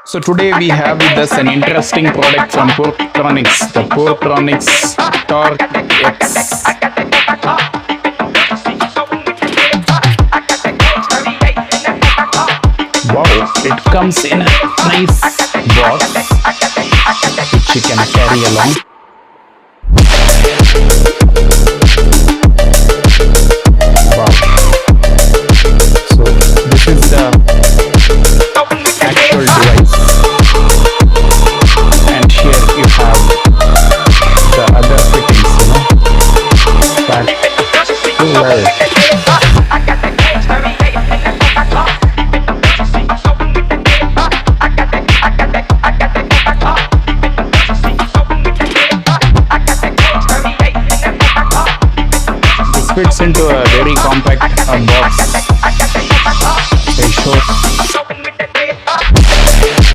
So today we have with us an interesting product from Portronics, the Portronics Torque X. Wow, it comes in a nice box which you can carry along. Wow. So this is the actual device, and here you have the other fittings, that do well. This fits into a very compact box. It shows